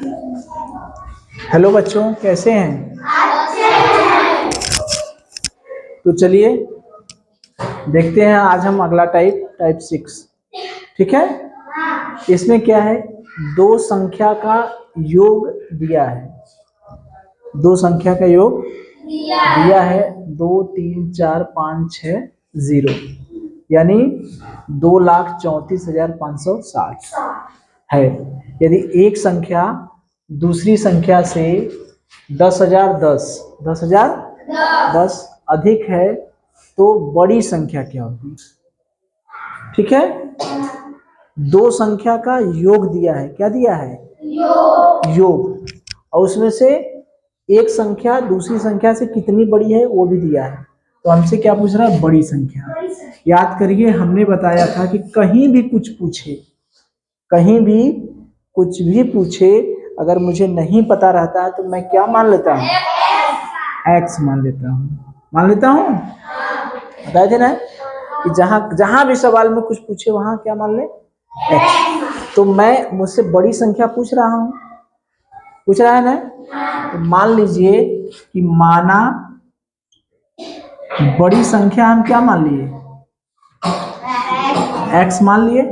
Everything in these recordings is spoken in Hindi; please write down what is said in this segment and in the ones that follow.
हेलो बच्चों, कैसे हैं? तो चलिए देखते हैं आज हम अगला टाइप 6। ठीक है, इसमें क्या है, दो संख्या का योग दिया है। दो संख्या का योग दिया है 2 3 4 5 6 0, यानी 2,34,560 है। यदि एक संख्या दूसरी संख्या से 10,010 अधिक है तो बड़ी संख्या क्या होगी? ठीक है, दो संख्या का योग दिया है। क्या दिया है? योग। और उसमें से एक संख्या दूसरी संख्या से कितनी बड़ी है वो भी दिया है। तो हमसे क्या पूछ रहा है? बड़ी संख्या। याद करिए, हमने बताया था कि कहीं भी कुछ पूछे, कहीं भी कुछ भी पूछे, अगर मुझे नहीं पता रहता है तो मैं क्या मान लेता हूँ? एक्स मान लेता हूँ। मान लेता हूँ, बताए थे ना कि जहां भी सवाल में कुछ पूछे वहां क्या मान ले? एक्स। तो मैं मुझसे बड़ी संख्या पूछ रहा हूँ, पूछ रहा है ना, तो मान लीजिए कि माना बड़ी संख्या हम क्या मान लिए? एक्स मान लिए।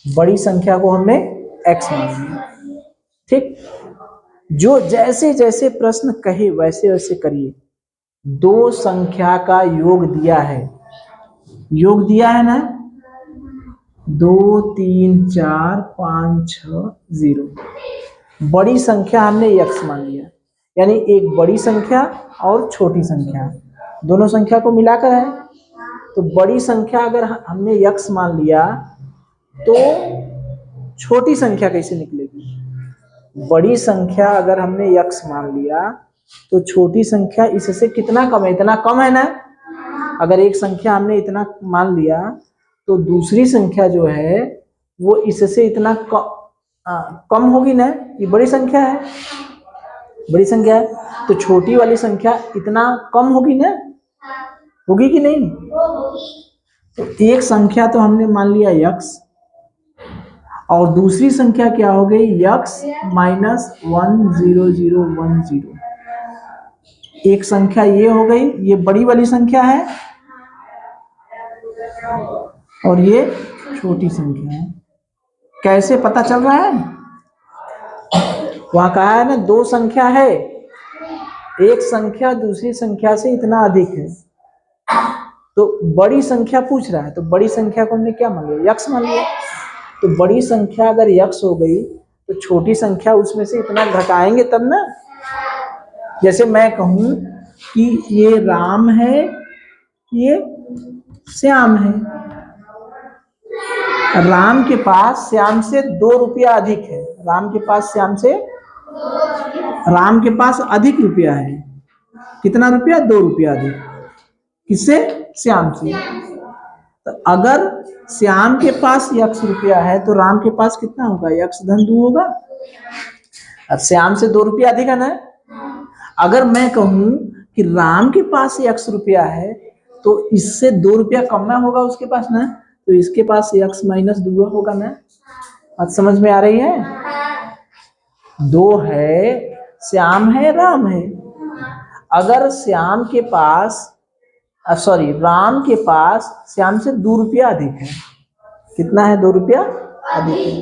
बड़ी संख्या को हमने एक्स मान लिया। ठीक, जो जैसे जैसे प्रश्न कहे वैसे वैसे करिए। दो संख्या का योग दिया है, योग दिया है ना, 2 3 4 5 6 0। बड़ी संख्या हमने x मान लिया, यानी एक बड़ी संख्या और छोटी संख्या दोनों संख्या को मिलाकर है। तो बड़ी संख्या अगर हमने x मान लिया तो छोटी संख्या कैसे निकलेगी? बड़ी संख्या अगर हमने x मान लिया तो छोटी संख्या इससे कितना कम है? इतना कम है ना। अगर एक संख्या हमने इतना मान लिया तो दूसरी संख्या जो है वो इससे इतना कम होगी ना। ये बड़ी संख्या है, बड़ी संख्या है, तो छोटी वाली संख्या इतना कम होगी ना, होगी कि नहीं? तो एक संख्या तो हमने मान लिया x, और दूसरी संख्या क्या हो गई? x minus 1 0 0 1 0। एक संख्या ये हो गई, ये बड़ी वाली संख्या है, और ये छोटी संख्या है। कैसे पता चल रहा है? वहां कहा है ना, दो संख्या है, एक संख्या दूसरी संख्या से इतना अधिक है, तो बड़ी संख्या पूछ रहा है, तो बड़ी संख्या को हमने क्या मान लिया? x मान लिया। तो बड़ी संख्या अगर x हो गई तो छोटी संख्या उसमें से इतना घटाएंगे तब ना। जैसे मैं कहूं कि ये राम है, ये श्याम है। राम के पास श्याम से 2 रुपया अधिक है। राम के पास श्याम से, राम के पास अधिक रुपया है। कितना रुपया? 2 रुपया अधिक। किससे? श्याम से। तो अगर श्याम के पास x रुपया है तो राम के पास कितना होगा? x धन 2 होगा। अब श्याम से 2 रुपया अधिक है ना। अगर मैं कहूं कि राम के पास x रुपया है तो इससे 2 रुपया कम में होगा उसके पास ना, तो इसके पास x माइनस 2 होगा ना। बात समझ में आ रही है? दो है, श्याम है, राम है। अगर श्याम के पास सॉरी राम के पास श्याम से 2 रुपया अधिक है। कितना है? 2 रुपया अधिक है।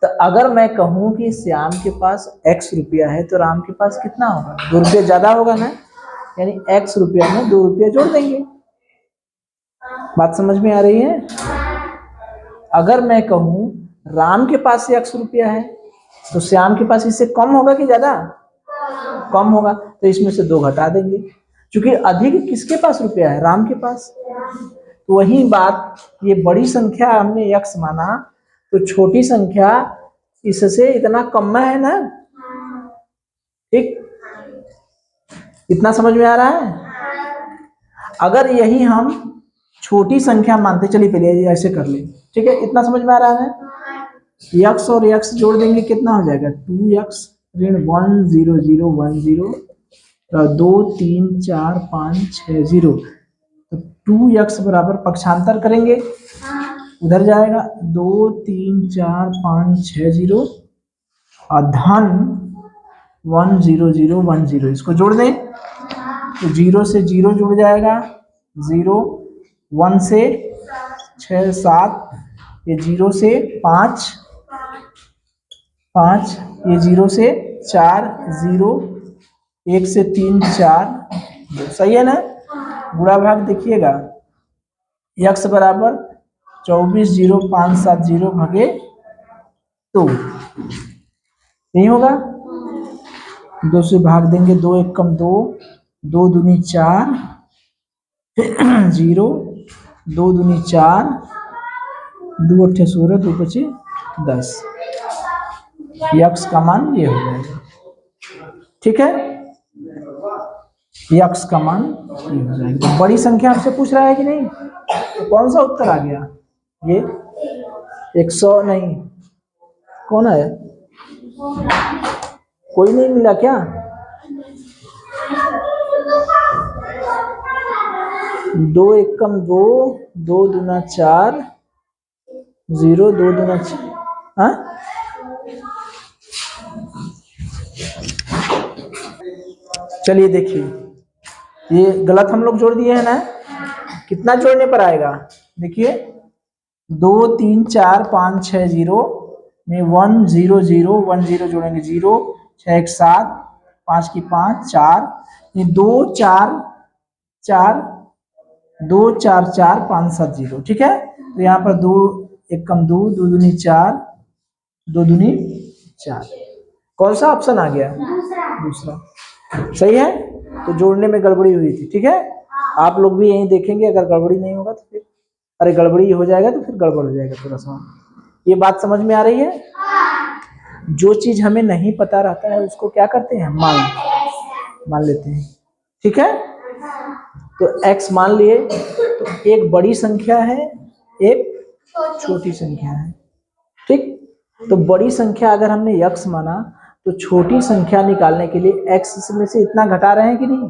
तो अगर मैं कहूं कि श्याम के पास x रुपया है तो राम के पास कितना होगा? 2 रुपया ज्यादा होगा ना, यानी x रुपया में 2 रुपया जोड़ देंगे। बात समझ में आ रही है? अगर मैं कहूं राम के पास x रुपया है तो श्याम के पास इससे कम होगा कि ज्यादा? कम होगा, तो इसमें से 2 घटा देंगे, क्योंकि अधिक किसके पास रुपया है? राम के पास। तो वही बात, ये बड़ी संख्या हमने x माना तो छोटी संख्या इससे इतना कम में है ना। ठीक, इतना समझ में आ रहा है? अगर यही हम छोटी संख्या मानते, चलिए पहले ऐसे कर ले। ठीक है, इतना समझ में आ रहा है ना? x और x जोड़ देंगे, कितना हो जाएगा? 2x ऋण 1 0 0 1 0 2 3 4 5 6 0। तो 2x बराबर पक्षांतर करेंगे, उधर जाएगा 2 3 4 5 6 0, और धन 10010, इसको जोड़ दें तो 0 से 0 जुड़ जाएगा, 0, 1 से 6 7, ये 0 से 5 5, ये 0 से 4 0, 1 से 3 4 2, सही है ना। बुरा भाग देखिएगा, x बराबर 240570 भागे 2, नहीं होगा, 2 से भाग देंगे, 2 1 कम 2, 2 दूनी 4, 0, 2 दूनी 4, 2 8 16, 2 5 10, यक्स का मान ये हो जाएगा, ठीक है, यक्स का मान ये हो जाएगा। तो बड़ी संख्या आपसे पूछ रहा है कि नहीं, तो कौन सा उत्तर आ गया, ये 100 नहीं, कौन है, कोई नहीं मिला क्या, 2 1 कम 2, 2 दूना 4, 0 2 दूना 6, हाँ चलिए देखिए, ये गलत हम लोग जोड़ दिए हैं ना, कितना जोड़ने पर आएगा, देखिए 2 3 4 5 6 0 में 1 0 0 1 0 जोड़ेंगे 0, 6 1 7, 5 की 5 4, ये 2 4 4, 2 4 4 5 7 0, ठीक है। तो यहाँ पर 2 1 कम 2, 2 दूनी 4, 2 दूनी 4, कौन सा ऑप्शन आ गया, दूसरा, सही है। तो जोड़ने में गड़बड़ी हुई थी, ठीक है, आप लोग भी यही देखेंगे, अगर गड़बड़ी नहीं होगा तो फिर, अरे गड़बड़ी हो जाएगा तो फिर गड़बड़ हो जाएगा थोड़ा सा। ये बात समझ में आ रही है, जो चीज हमें नहीं पता रहता है उसको क्या करते हैं, मान लेते हैं, ठीक है। तो x मान लिए, तो एक बड़ी संख्या है, एक छोटी संख्या है, ठीक। तो बड़ी संख्या अगर हमने x माना, तो छोटी संख्या निकालने के लिए x में से इतना घटा रहे हैं कि नहीं,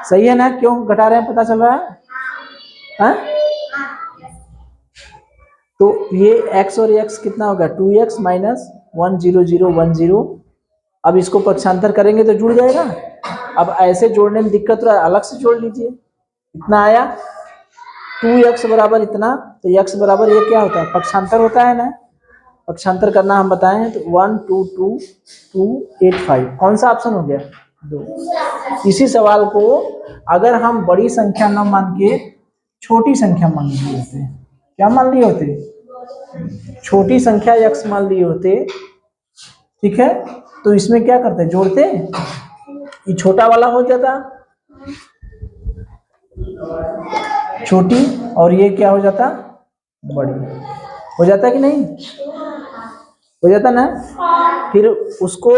सही है ना, क्यों घटा रहे हैं पता चल रहा है, हाँ? तो ये x और x कितना होगा, 2x माइनस 1 0 0 1 0, अब इसको पक्षांतर करेंगे तो जुड़ जाएगा। अब ऐसे जोड़ने में दिक्कत रहा, अलग से जोड़ लीजिए, इतना आया 2x बराबर इतना, तो x बराबर ये क्या होता है, पक्षांतर होता है ना, पक्षांतर करना हम बताए हैं, तो 1 2 2 2 8 5, कौन सा ऑप्शन हो गया, 2। इसी सवाल को अगर हम बड़ी संख्या न मान के छोटी संख्या मान लिए होते, क्या मान लिए होते, छोटी संख्या x मान लिए होते, ठीक है, तो इसमें क्या करते, जोड़ते, ये छोटा वाला हो जाता छोटी, और ये क्या हो जाता, बड़ी हो जाता कि नहीं, हो जाता ना। फिर उसको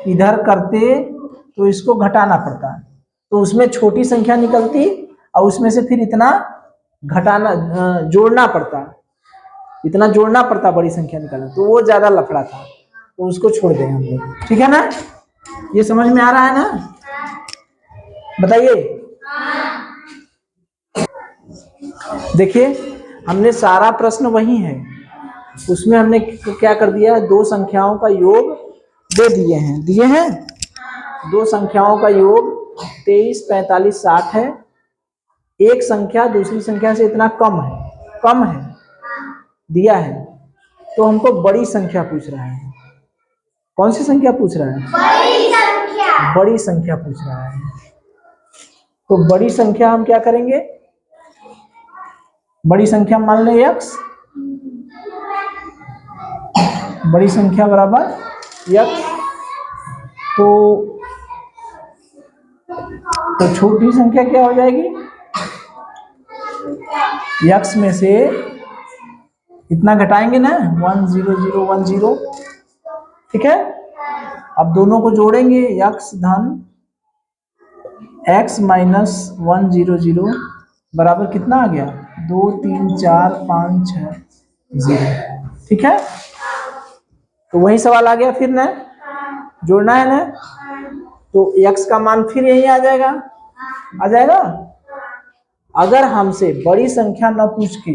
इधर करते तो इसको घटाना पड़ता, तो उसमें छोटी संख्या निकलती और उसमें से फिर इतना घटाना, जोड़ना पड़ता, इतना जोड़ना पड़ता बड़ी संख्या निकालना, तो वो ज्यादा लफड़ा था, तो उसको छोड़ दें हम लोग, ठीक है ना। ये समझ में आ रहा है ना, बताइए। देखिए हमने सारा प्रश्न वही है, उसमें हमने क्या कर दिया है, दो संख्याओं का योग दे दिए हैं, दो संख्याओं का योग 23 45 60 है, एक संख्या दूसरी संख्या से इतना कम है दिया है, तो हमको बड़ी संख्या पूछ रहा है, कौन सी संख्या पूछ रहा है, बड़ी संख्या पूछ रहा है। तो बड़ी संख्या हम क्या करेंगे, बड़ी संख्या मान लें x, बड़ी संख्या बराबर x, तो छोटी संख्या क्या हो जाएगी, x में से इतना घटाएंगे ना, 1 0 0 1 0, ठीक है। अब दोनों को जोड़ेंगे, x धन x माइनस 1 0 0 बराबर कितना आ गया, 2 3 4 5 6 0, ठीक है। तो वही सवाल आ गया फिर ना, जोड़ना है ना, तो x का मान फिर यही आ जाएगा। अगर हमसे बड़ी संख्या न पूछ के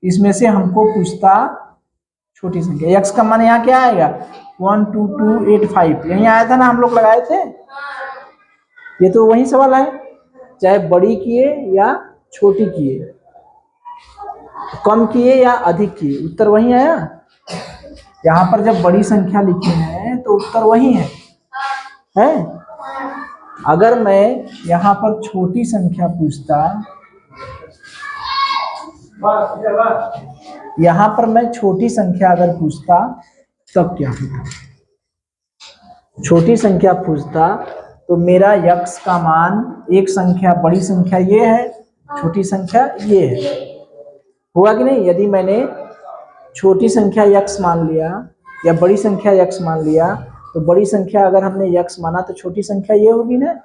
इसमें से हमको पूछता छोटी संख्या, x का मान यहाँ क्या आएगा, 12285 यहीं आया था ना, हम लोग लगाए थे। ये तो वही सवाल है, चाहे बड़ी किए या छोटी किए, कम किए या अधिक किए, उत्तर वही आया। यहाँ पर जब बड़ी संख्या लिखी है तो उत्तर वही है? अगर मैं यहाँ पर छोटी संख्या पूछता, यहाँ पर मैं छोटी संख्या अगर पूछता तब क्या होता? छोटी संख्या पूछता तो मेरा यक्स का मान, एक संख्या बड़ी संख्या ये है, छोटी संख्या ये है, हुआ कि नहीं? यदि मैंने छोटी संख्या यक्स मान लिया या बड़ी संख्या यक्स मान लिया, तो बड़ी संख्या अगर हमने यक्स माना तो छोटी संख्या ये होगी ना।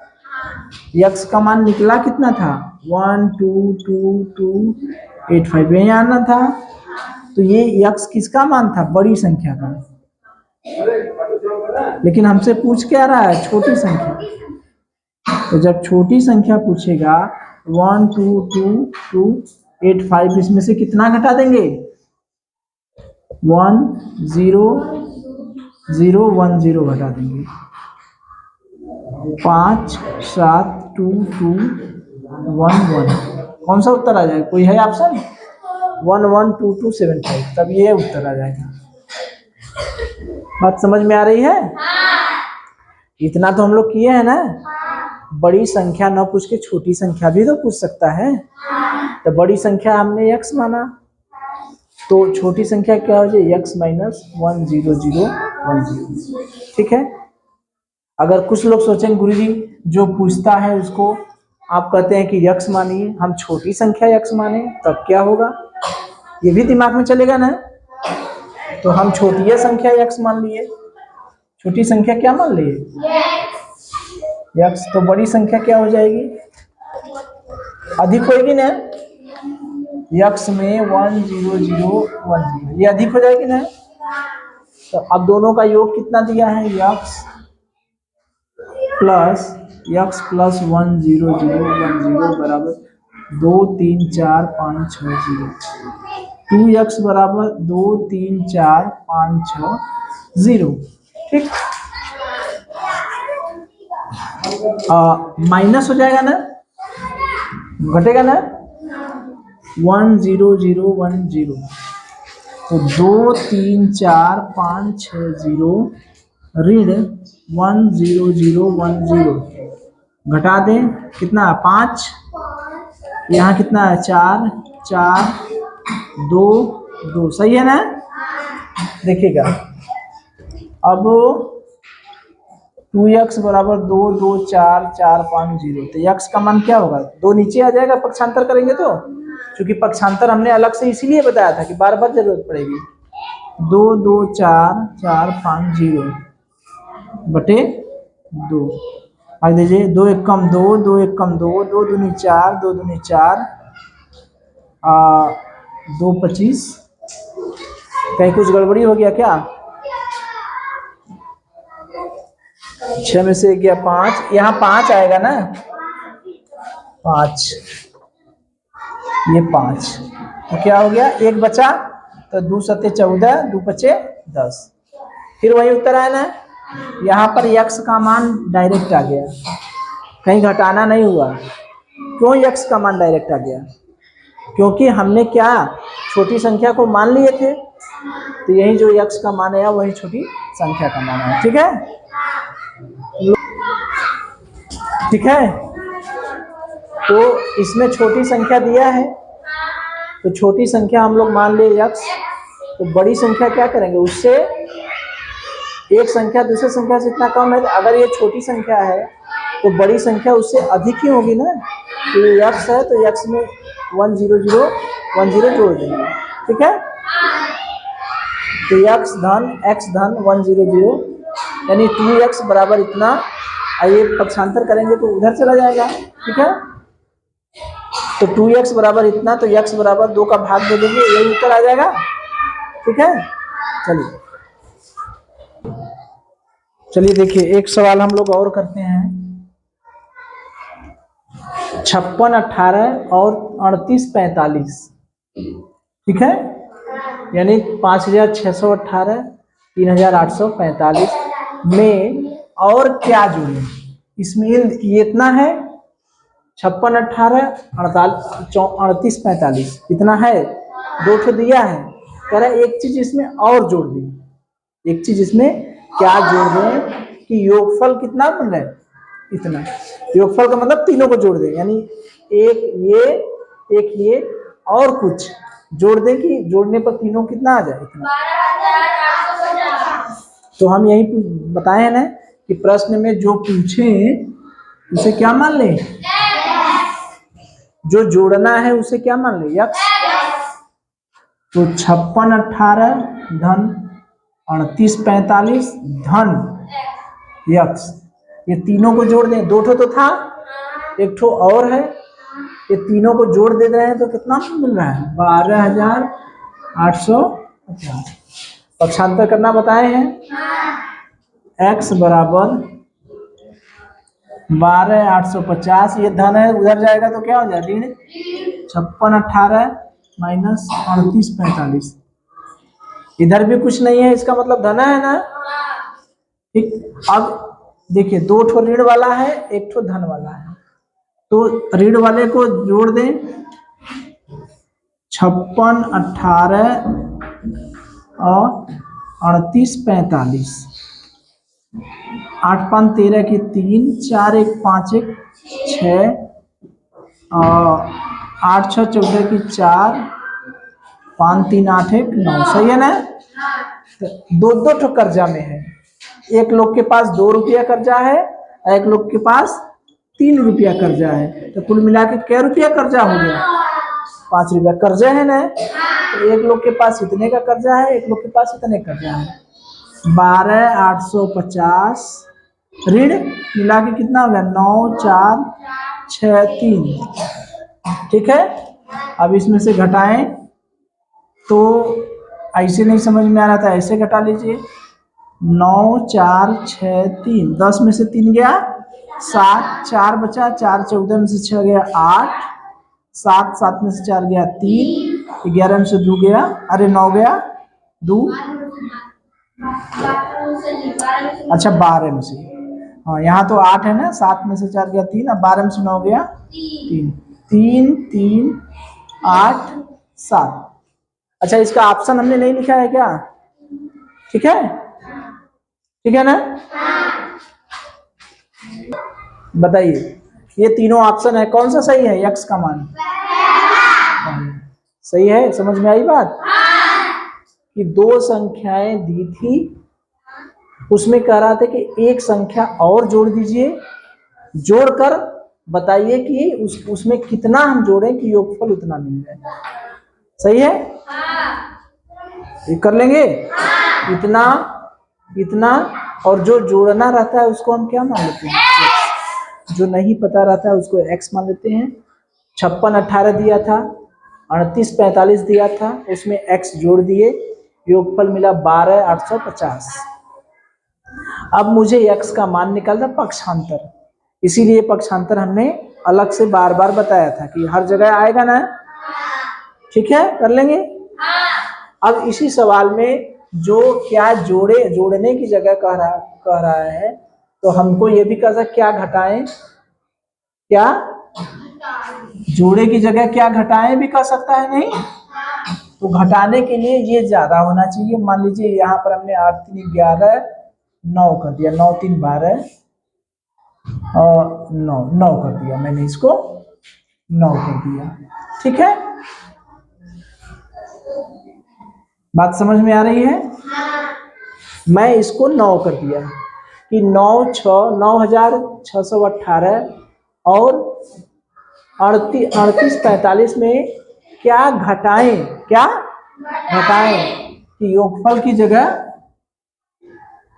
यक्स का मान निकला कितना था? 12285 यही आना था। तो ये यक्स किसका मान था? बड़ी संख्या का। लेकिन हमसे पूछ क्या रहा है? छोटी संख्या। तो जब छोटी संख्या पूछेगा 12285, इसमें से कितना घटा देंगे? 10010 घटा देंगे। 572211 कौन सा उत्तर आ जाएगा? कोई है ऑप्शन? 112275, तब ये उत्तर आ जाएगा। बात समझ में आ रही है? इतना तो हम लोग किए हैं ना। बड़ी संख्या न पूछ के छोटी संख्या भी तो पूछ सकता है। तो बड़ी संख्या हमने x माना, तो छोटी संख्या क्या हो जाए? x minus 10010। ठीक है। अगर कुछ लोग सोचेंगे गुरुजी जो पूछता है उसको आप कहते हैं कि x मानिए, हम छोटी संख्या x माने, तब क्या होगा? ये भी दिमाग में चलेगा ना। तो हम छोटी संख्या x मान लिए, छोटी संख्या क्या मान लिए? x। तो बड़ी संख्या क्या हो जाएगी? अधिक होगी ना। x में 10010, ये अधिक हो जाएगी ना। तो अब दोनों का योग कितना दिया है? x प्लस 10010 बराबर 2 3 4 5 6 0। 2x बराबर 2 3 4 5 6 0। ठीक। माइनस हो जाएगा ना, घटेगा ना। 10010, तो 2 3 4 5 6 0 ऋण 10010 घटा दें, कितना? 5। यहाँ कितना है? 4 4 2 2, सही है ना। देखिएगा अब 2x बराबर 2 2 4 4 5 0, तो x का मान क्या होगा? 2 नीचे आ जाएगा पक्षांतर करेंगे तो, क्योंकि पक्षांतर हमने अलग से इसीलिए बताया था कि बार बार जरूरत पड़ेगी। 2 2 4 4 5 0 बटे 2, आगे दीजिए। 2 1 कम 2, 2 1 कम 2, 2 दूनी 4, 2 दूनी 4, 2 25। कहीं कुछ गड़बड़ी हो गया क्या? 6 में से गया 5, यहाँ 5 आएगा ना। 5, ये 5, तो क्या हो गया? 1 बचा, तो 2 सत्ते 14, 2 पचे 10, फिर वही उत्तर आया ना। यहाँ पर x का मान डायरेक्ट आ गया, कहीं घटाना नहीं हुआ। क्यों x का मान डायरेक्ट आ गया? क्योंकि हमने क्या छोटी संख्या को मान लिए थे, तो यही जो x का मान आया वही छोटी संख्या का मान है। ठीक है, ठीक है। तो इसमें छोटी संख्या दिया है, तो छोटी संख्या हम लोग मान लिए x। तो बड़ी संख्या क्या करेंगे? उससे एक संख्या दूसरी संख्या से इतना कम है, अगर ये छोटी संख्या है तो बड़ी संख्या उससे अधिक ही होगी ना। तो ये x है तो x में 10010 जोड़ देंगे। ठीक है, तो x धन 100, यानी 2x बराबर इतना। आइए पक्षांतर करेंगे तो उधर चला जाएगा। ठीक है, तो 2x बराबर इतना, तो x बराबर 2 का भाग दे देंगे, यही उत्तर आ जाएगा। ठीक है, चलिए देखिए एक सवाल हम लोग और करते हैं। 56 18 और 38 45, ठीक है, यानी 5618, 3845 में और क्या जोड़े, इसमें ये इतना है 56, 18, 38, 45 इतना है, 2 ठो दिया है, कह रहा है एक चीज इसमें और जोड़ दें, एक चीज इसमें क्या जोड़ दें कि योगफल कितना बन रहा है, इतना। योगफल का मतलब तीनों को जोड़ दें, यानी एक ये और कुछ जोड़ दें कि जोड़ने पर तीनों कितना आ जाए, इतना। तो हम यही बताए हैं ना कि प्रश्न में जो पूछे उसे क्या मान ले, जो जोड़ना है उसे क्या मान ले, यक्स। तो 56, 18 धन 38, 45 धन यक्स, ये तीनों को जोड़ दें, 2 ठो तो था, 1 ठो और है, ये तीनों को जोड़ दे रहे हैं तो कितना मिल रहा है, 12,850। पक्षांतर करना बताए हैं, x बराबर 12,850, ये धन है, उधर जाएगा तो क्या हो जाए ऋण, 56, 18 माइनस 38, 45, इधर भी कुछ नहीं है, इसका मतलब धन है ना, ठीक। अब देखिए 2 ठो ऋण वाला है, 1 ठो धन वाला है, तो ऋण वाले को जोड़ दें, 56, 18 और 38, 45, 8, 5, 13 की 3, 4, 1, 5, 1, 6, 8, 6, 14 की 4, 5, 3, 8, 1, 9, सही है ना। तो 2 ठो कर्जा में है, एक लोग के पास 2 रुपया कर्जा है, एक लोग के पास 3 रुपया कर्जा है, तो कुल मिला के क्या रुपया कर्जा हो गया, 5 रुपया कर्जा है ना। तो एक लोग के पास इतने का कर्जा है, एक लोग के पास इतने कर्जा है, 12,850 ऋण मिला के कितना हो गया, 9, 4, 6, 3, ठीक है। अब इसमें से घटाएं तो ऐसे नहीं समझ में आ रहा था, ऐसे घटा लीजिए, 9, 4, 6, 3, 10 में से 3 गया 7, 4 बचा, 4, 14 में से 6 गया 8, 7, 7 में से 4 गया 3, 11 में से 2 गया, अरे 9 गया 2, अच्छा 12 में से, हाँ यहाँ तो 8 है ना, 7 में से 4 गया 3, अब 12 में से 9 गया 3, 3, 3, 8, 7। अच्छा इसका ऑप्शन हमने नहीं लिखा है क्या, ठीक है, ठीक है ना। बताइए ये तीनों ऑप्शन है, कौन सा सही है, यक्स का मान सही है, समझ में आई बात कि 2 संख्याएं दी थी, उसमें कह रहा था कि एक संख्या और जोड़ दीजिए, जोड़कर बताइए कि उसमें कितना हम जोड़ें कि योगफल उतना मिल जाए, सही है, ये कर लेंगे, इतना इतना, और जो जोड़ना रहता है उसको हम क्या मान लेते हैं, जो नहीं पता रहता है उसको x मान लेते हैं। 56, 18 दिया था, 38, 45 दिया था, उसमें x जोड़ दिए, योगफल मिला 12,850। अब मुझे x का मान निकालना पक्षांतर, इसीलिए पक्षांतर हमने अलग से बार बार बताया था कि हर जगह आएगा ना, ठीक है, कर लेंगे। अब इसी सवाल में जो क्या जोड़ने की जगह कह रहा है, तो हमको ये भी कह सकते क्या घटाएं, क्या जोड़े की जगह क्या घटाएं भी कह सकता है, नहीं तो घटाने के लिए ये ज्यादा होना चाहिए। मान लीजिए यहाँ पर हमने 8, 3, 11, 9 कर दिया, 9, 3, 12 और 9 कर दिया, मैंने इसको 9 कर दिया, ठीक है, बात समझ में आ रही है। मैं इसको 9 कर दिया कि 9,618 और 38, 45 में क्या घटाएं, कि योगफल की जगह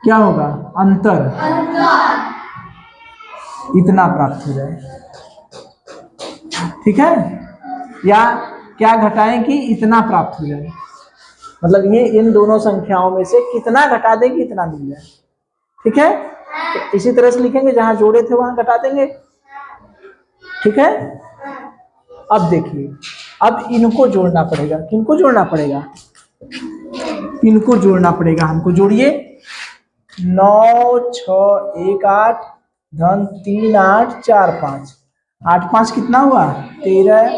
क्या होगा, अंतर इतना प्राप्त हो जाए, ठीक है, या क्या घटाएं कि इतना प्राप्त हो जाए, मतलब ये इन दोनों संख्याओं में से कितना घटा दें कि इतना मिल जाए, ठीक है। तो इसी तरह से लिखेंगे, जहां जोड़े थे वहां घटा देंगे, ठीक है। अब देखिए, अब इनको जोड़ना पड़ेगा, किनको जोड़ना पड़ेगा, इनको जोड़ना पड़ेगा हमको। जोड़िए 9 6 1 8 धन 3 8 4 5, 8 5 कितना हुआ 13,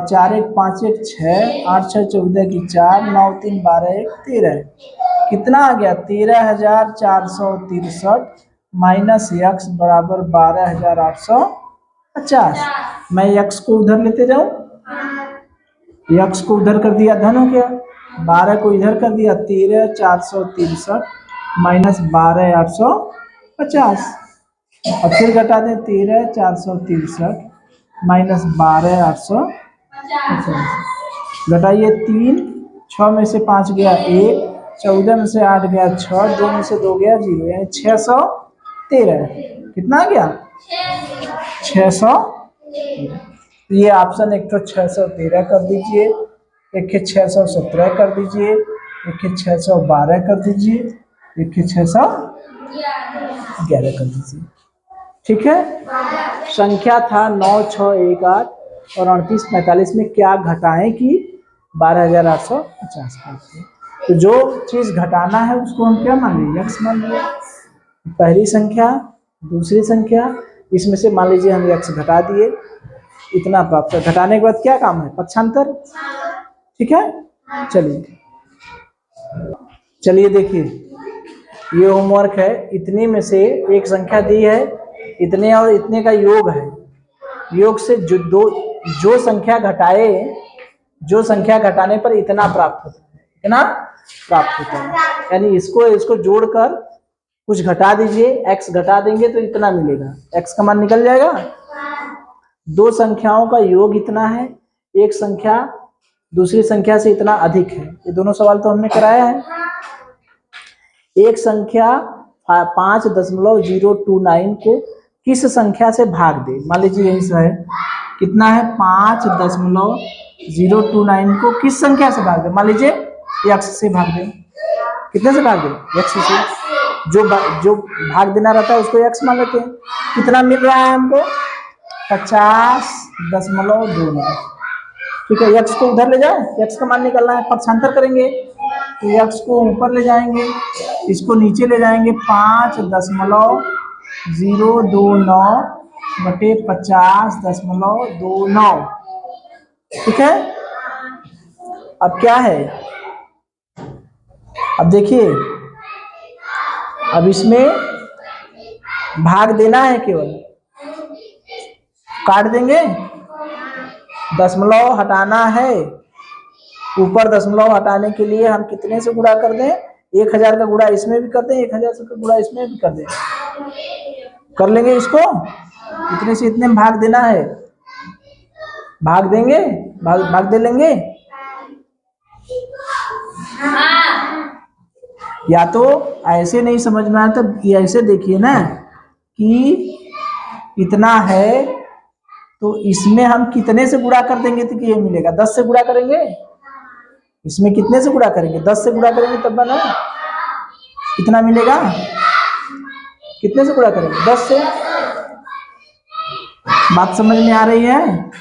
4 1 5 1 6, 8 6 14 की 4, 9 3 12 1 13, कितना आ गया 13,463 माइनस यक्स बराबर 12,850। मैं यक्स को उधर लेते जाऊं, यक्स को उधर कर दिया धन हो गया, 12 को इधर कर दिया 13,463 माइनस 12,850, और फिर घटा दें 13,463 माइनस 12,850, घटाइए 3, 6 में से 5 गया 1, 14 में से 8 गया 6, 2 में से 2 गया 0, यानी 613। कितना आ गया 600। ये ऑप्शन एक तो 613 कर दीजिए, एक के 617 कर दीजिए, एक के 612 कर दीजिए, एक के 611 कर दीजिए। ठीक है, संख्या था 9 6 1 8 और 38 45 में क्या घटाएं कि 12,850 प्राप्त हो। तो जो चीज घटाना है उसको हम क्या मान लीजिए यक्स मान लीजिए, पहली संख्या दूसरी संख्या, इसमें से मान लीजिए हम यक्स घटा दिए, इतना प्राप्त है। घटाने के बाद क्या काम है पक्षांतर। ठीक है, चलिए देखिए ये होमवर्क है, इतने में से एक संख्या दी है, इतने और इतने का योग है, योग से जो संख्या घटाए, जो संख्या घटाने पर इतना प्राप्त होता है, इतना प्राप्त होता है, यानी इसको जोड़कर कुछ घटा दीजिए, x घटा देंगे तो इतना मिलेगा, x का मान निकल जाएगा। दो संख्याओं का योग इतना है, एक संख्या दूसरी संख्या से इतना अधिक है, ये दोनों सवाल तो हमने कराया है। एक संख्या 5.029 को किस संख्या से भाग दे, मान लीजिए यही से है, कितना है 5.029 को किस संख्या से भाग दे, मान लीजिए x से भाग दे, कितने से भाग दे x से, जो भाग देना रहता है उसको x मान लेते हैं। कितना मिल रहा है हमको 50.29। ठीक है, x को उधर ले जाए, x का मान निकलना है, पक्षांतर करेंगे तो x को ऊपर ले जाएंगे, इसको नीचे ले जाएंगे, 5.029 बटे 50.29। ठीक है, अब क्या है, अब देखिए अब इसमें भाग देना है, केवल काट देंगे, दशमलव हटाना है, ऊपर दशमलव हटाने के लिए हम कितने से गुणा कर दें, 1000 का गुणा इसमें भी कर दें, 1000 का गुणा इसमें भी कर दें, कर लेंगे इसको, इतने से इतने में भाग देना है, भाग देंगे, भाग दे लेंगे, या तो ऐसे नहीं समझ में आया तो ऐसे देखिए ना कि इतना है तो इसमें हम कितने से गुणा कर देंगे तो कि ये मिलेगा, 10 से गुणा करेंगे, इसमें कितने से गुणा करेंगे, 10 से गुणा करेंगे तब बना कितना मिलेगा, कितने से गुणा करेंगे 10 से। बात समझ में आ रही है,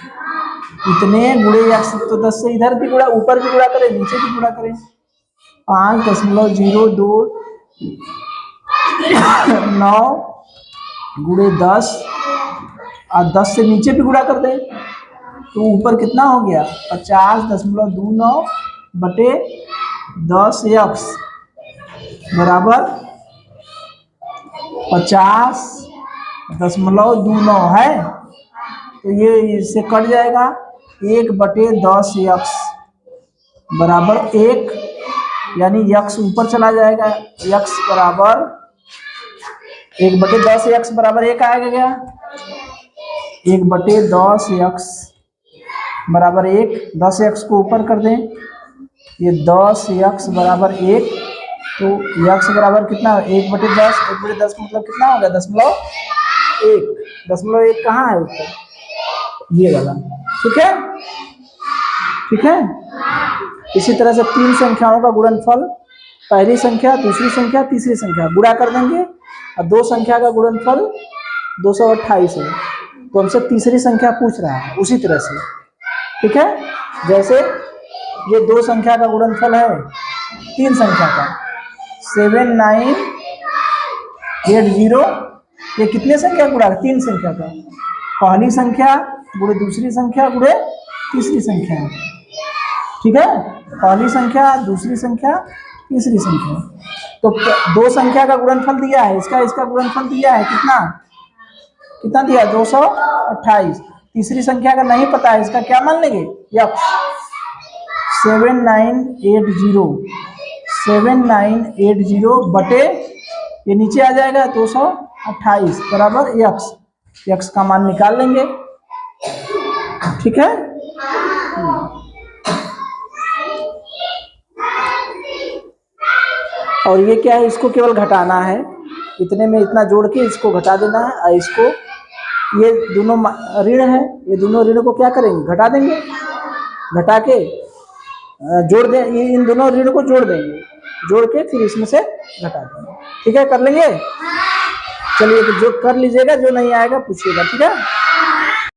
इतने गुणे या तो 10 से, इधर भी गुणा, ऊपर भी गुणा करें, नीचे भी गुणा करें, 5.029 गुणे 10 और 10 से नीचे भी गुणा कर दें तो ऊपर कितना हो गया 50.29 बटे 10x बराबर 50.29 है, तो ये इससे कट जाएगा, 1/10x बराबर 1, यानी x ऊपर चला जाएगा, x बराबर 1/10x बराबर 1 आएगा क्या, 1/10x बराबर 1, 10x को ऊपर कर दें, ये 10x बराबर 1, तो x बराबर कितना 1/10, 1/10 मतलब कितना हो गया 0.1, 0.1 कहाँ है उत्तर, ये वाला। ठीक है, ठीक है, इसी तरह से तीन संख्याओं का गुणनफल, पहली संख्या दूसरी संख्या तीसरी संख्या गुणा कर देंगे, और दो संख्या का गुणनफल 228 है, तो हमसे तीसरी संख्या पूछ रहा है, उसी तरह से। ठीक है, जैसे ये दो संख्या का गुणनफल है तीन संख्या का 7980, ये कितने संख्या गुणा? तीन संख्या का, पहली संख्या गुणे दूसरी संख्या गुणे तीसरी संख्या, ठीक है, पहली संख्या दूसरी संख्या तीसरी संख्या। तो दो संख्या का गुणनफल दिया है, इसका गुणनफल दिया है कितना कितना दिया? 228। तीसरी संख्या का नहीं पता है, इसका क्या मान लेंगे? यक्स। 7980 बटे ये नीचे आ जाएगा 228 बराबर यक्स। यक्स का मान निकाल लेंगे, ठीक है। और ये क्या है? इसको केवल घटाना है, इतने में इतना जोड़ के इसको घटा देना है। और इसको, ये दोनों ऋण है, ये दोनों ऋण को क्या करेंगे? घटा देंगे, घटा के जोड़ दें, ये इन दोनों ऋण को जोड़ देंगे, जोड़ के फिर इसमें से घटा देंगे, ठीक है। कर लेंगे, चलिए तो जो कर लीजिएगा, जो नहीं आएगा पूछिएगा, ठीक है।